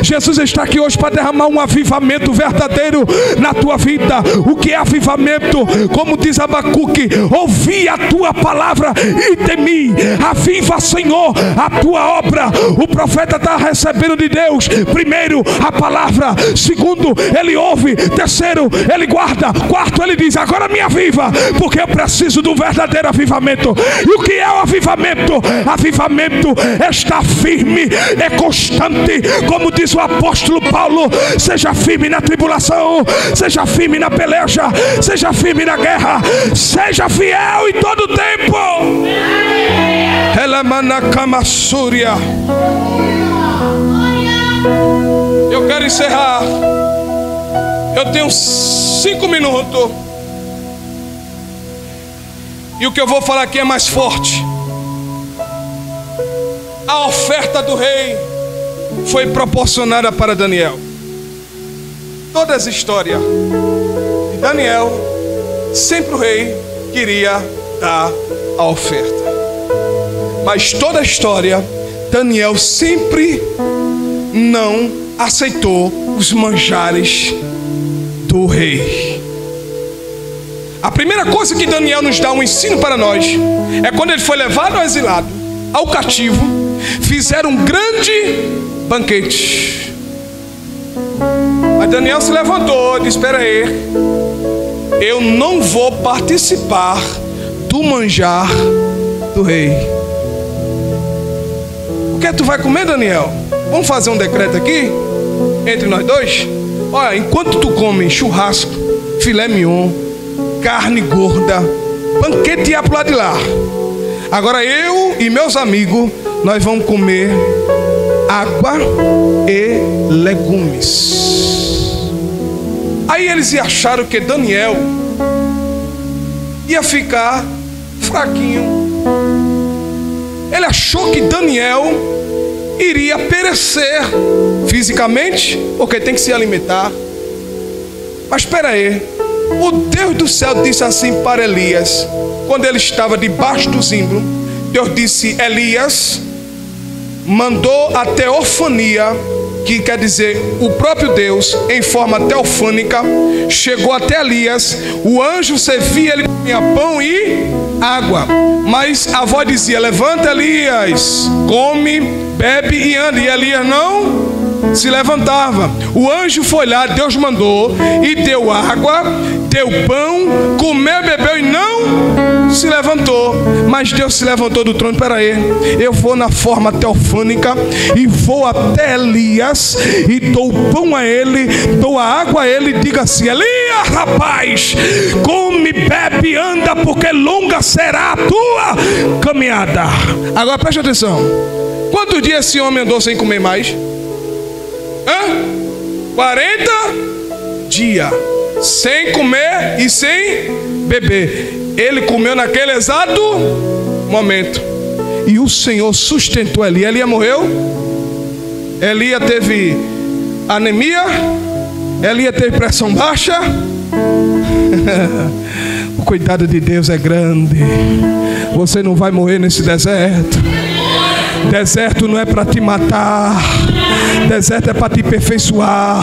Jesus está aqui hoje para derramar um avivamento verdadeiro na tua vida. O que é avivamento? Como diz Abacuque: ouvi a tua palavra e temi. Aviva, Senhor, a tua obra. O profeta está recebendo de Deus, primeiro, a palavra. Segundo, ele ouve. Terceiro, ele guarda. Quarto, ele diz: agora me aviva, porque eu preciso do verdadeiro avivamento. E o que é o avivamento? Avivamento é estar firme, é constante. Como diz o apóstolo Paulo: seja firme na tribulação, seja firme na peleja, seja firme na guerra, seja fiel em todo o tempo. Eu quero encerrar. Eu tenho 5 minutos. E o que eu vou falar aqui é mais forte. a oferta do rei foi proporcionada para Daniel. Toda essa história de Daniel, sempre o rei queria dar a oferta. Mas toda a história, Daniel sempre não aceitou os manjares do rei. A primeira coisa que Daniel nos dá um ensino para nós é quando ele foi levado ao exilado, ao cativo, fizeram um grande banquete. Mas Daniel se levantou e disse: espera aí, eu não vou participar do manjar do rei. O que tu vai comer, Daniel? Vamos fazer um decreto aqui entre nós dois? Olha, enquanto tu come churrasco, filé mignon, carne gorda, banquete ia pro lado de lá. Agora eu e meus amigos, nós vamos comer água e legumes. Aí eles acharam que Daniel ia ficar fraquinho. Ele achou que Daniel iria perecer fisicamente, porque tem que se alimentar. Mas espera aí, o Deus do céu disse assim para Elias, quando ele estava debaixo do zimbro. Deus disse: Elias, mandou a teofania, que quer dizer o próprio Deus em forma teofânica, chegou até Elias. O anjo servia, ele comia pão e água, mas a voz dizia: levanta, Elias, come, bebe e anda. E Elias não se levantava. O anjo foi lá, Deus mandou e deu água, deu pão, comeu, bebeu e não se levantou. Mas Deus se levantou do trono. Espera aí, eu vou na forma teofânica e vou até Elias e dou o pão a ele, dou a água a ele, e diga assim: Elias, rapaz, come, bebe e anda, porque longa será a tua caminhada. Agora preste atenção, quantos dias esse homem andou sem comer mais? 40 dias sem comer e sem beber. Ele comeu naquele exato momento, e o Senhor sustentou Elias. Elias morreu, Elias teve anemia, Elias teve pressão baixa. O cuidado de Deus é grande. Você não vai morrer nesse deserto. Deserto não é para te matar, deserto é para te aperfeiçoar.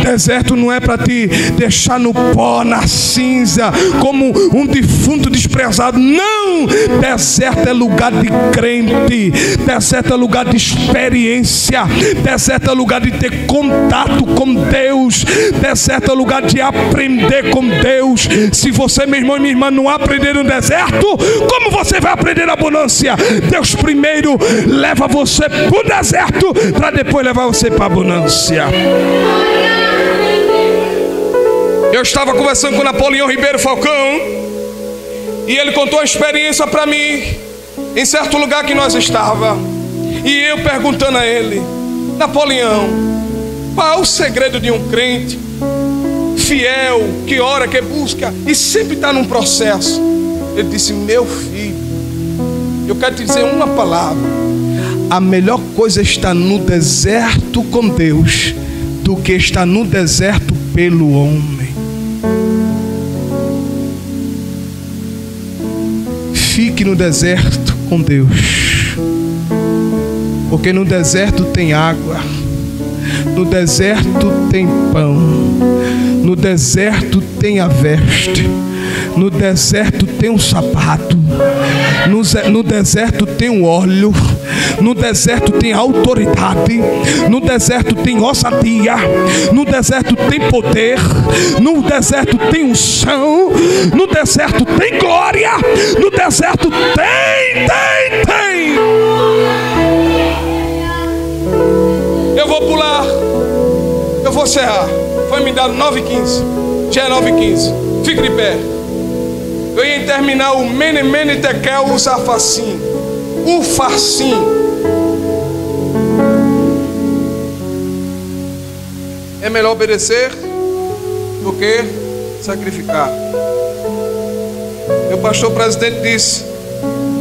Deserto não é para te deixar no pó, na cinza, como um defunto desprezado. Não! Deserto é lugar de crente, deserto é lugar de experiência, deserto é lugar de ter contato com Deus, deserto é lugar de aprender com Deus. Se você, meu irmão e minha irmã, não aprender no deserto, como você vai aprender na abundância? Deus primeiro leva você para o deserto, para depois levar você para a abundância. Eu estava conversando com Napoleão Ribeiro Falcão, e ele contou a experiência para mim, em certo lugar que nós estávamos. E eu perguntando a ele: Napoleão, qual é o segredo de um crente fiel, que ora, que busca e sempre está num processo? Ele disse: meu filho, eu quero te dizer uma palavra: a melhor coisa é estar no deserto com Deus do que estar no deserto pelo homem. Fique no deserto com Deus, porque no deserto tem água, no deserto tem pão, no deserto tem a veste, no deserto tem um sapato, no deserto tem um óleo, no deserto tem autoridade, no deserto tem ousadia, no deserto tem poder, no deserto tem unção, no deserto tem glória, no deserto tem. Eu vou pular, eu vou encerrar. Foi me dado 9h15, já é 9h15. Fique de pé. Eu ia terminar o Mene Mene Tekel Usafacim, o Farsim. É melhor obedecer do que sacrificar. Meu pastor presidente disse: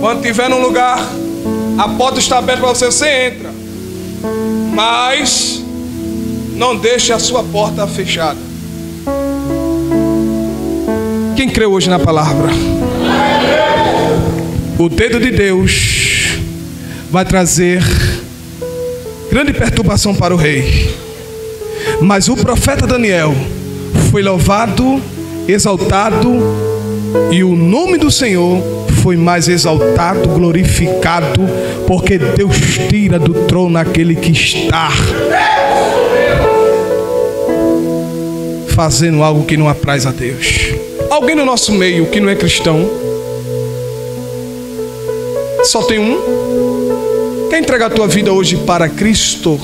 quando estiver num lugar A porta está aberta para você, você entra. Mas não deixe a sua porta fechada. Quem creu hoje na palavra? O dedo de Deus vai trazer grande perturbação para o rei. Mas o profeta Daniel foi louvado, exaltado, e o nome do Senhor foi mais exaltado, glorificado, porque Deus tira do trono aquele que está fazendo algo que não apraz a Deus. Alguém no nosso meio que não é cristão? Só tem um? Quer entregar a tua vida hoje para Cristo?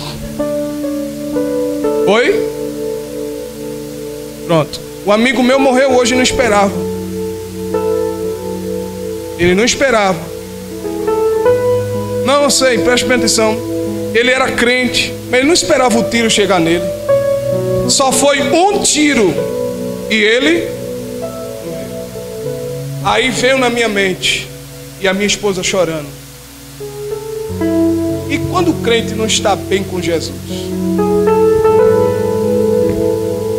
Oi? Pronto. O amigo meu morreu hoje e não esperava. Ele não esperava. Não, eu sei, preste bem atenção. Ele era crente, mas ele não esperava o tiro chegar nele. Só foi um tiro e ele morreu. Aí veio na minha mente e a minha esposa chorando. E quando o crente não está bem com Jesus?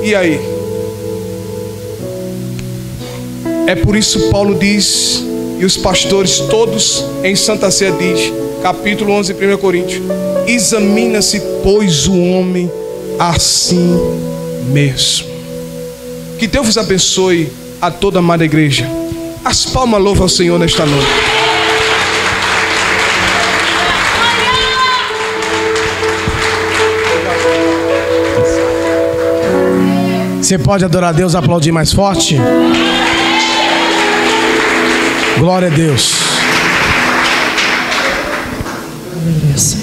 E aí? É por isso Paulo diz, e os pastores todos em Santa Ceia diz, capítulo 11, 1 Coríntios: examina-se, pois, o homem a si mesmo. Que Deus vos abençoe a toda a amada igreja. As palmas louvam ao Senhor nesta noite. Você pode adorar a Deus, aplaudir mais forte? Glória a Deus. Beleza.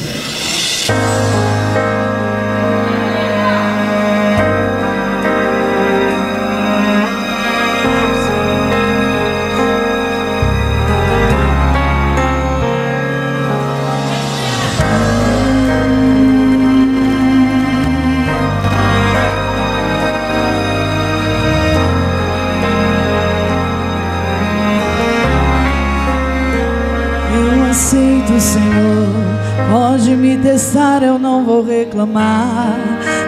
Senhor, pode me testar, eu não vou reclamar.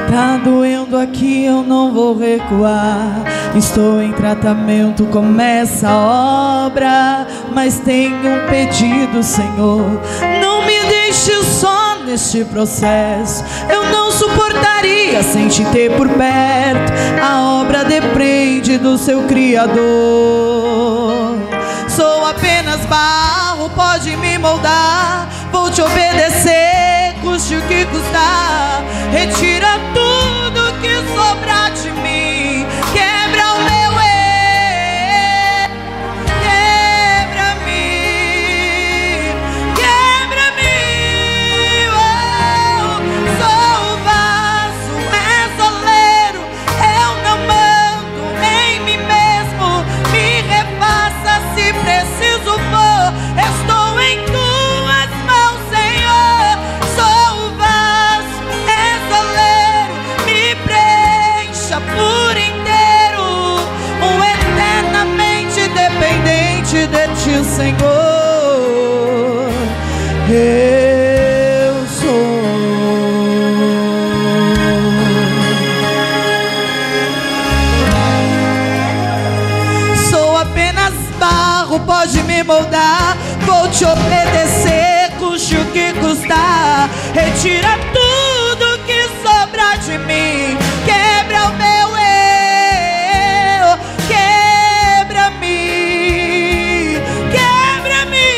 Tá doendo aqui, eu não vou recuar. Estou em tratamento, começa a obra, mas tenho um pedido, Senhor. Não me deixe só neste processo. Eu não suportaria sem te ter por perto. A obra depende do seu Criador. Sou apenas barro, pode me moldar. Vou te obedecer, custe o que custar. Retira tudo que sobrar de mim. Quebra o meu erro. Quebra-me. Quebra-me. Oh, sou o vaso, és oleiro. Eu não mando em mim mesmo. Me refaça se preciso for. Estou em tuas mãos, Senhor. Sou o vaso, és oleiro. Me preencha por inteiro. Eternamente dependente de ti, Senhor. Eu sou. Sou apenas barro, pode me moldar. Vou te obedecer, custe o que custar. Retira tudo que sobra de mim. Quebra o meu eu. Quebra-me. Quebra-me.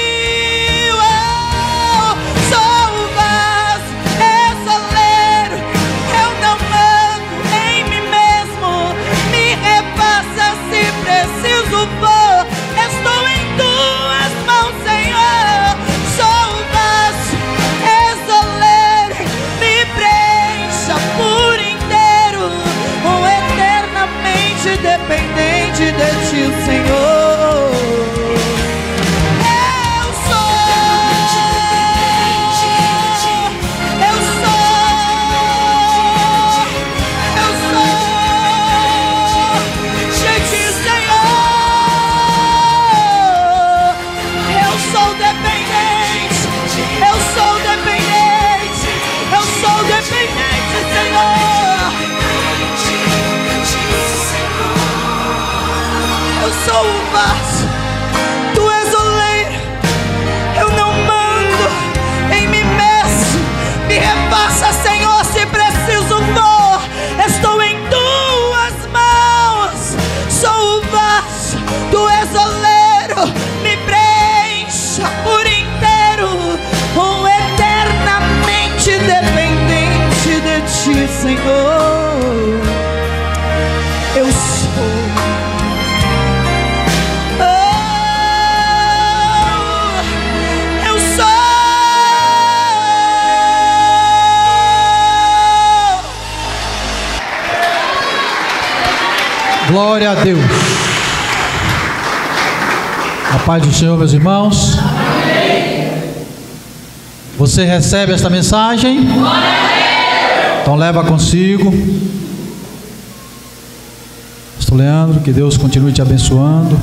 Oh, sou o vaso, és oleiro. Eu não mando em mim mesmo. Me repassa se preciso for. Estou em tuas mãos, Senhor. Sou o vaso, és oleiro. Me preencha por inteiro. Senhor. Eu sou. Eu sou. Glória a Deus. A paz do Senhor, meus irmãos. Você recebe esta mensagem? Então leva consigo. Pastor Leandro, que Deus continue te abençoando.